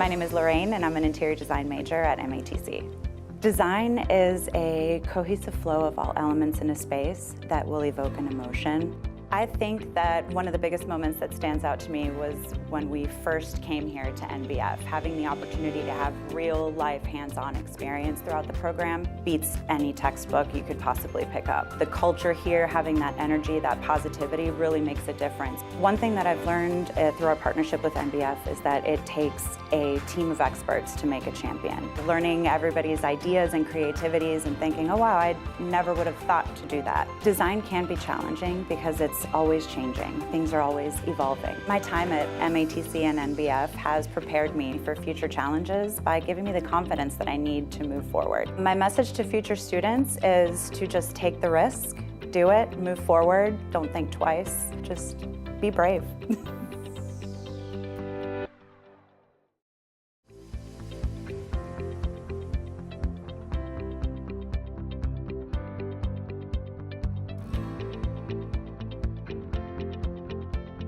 My name is Lorraine and I'm an interior design major at MATC. Design is a cohesive flow of all elements in a space that will evoke an emotion. I think that one of the biggest moments that stands out to me was when we first came here to NBF. Having the opportunity to have real-life hands-on experience throughout the program beats any textbook you could possibly pick up. The culture here, having that energy, that positivity really makes a difference. One thing that I've learned through our partnership with NBF is that it takes a team of experts to make a champion. Learning everybody's ideas and creativities and thinking, oh wow, I never would have thought to do that. Design can be challenging because it's always changing. Things are always evolving. My time at MATC and NBF has prepared me for future challenges by giving me the confidence that I need to move forward. My message to future students is to just take the risk, do it, move forward, don't think twice, just be brave.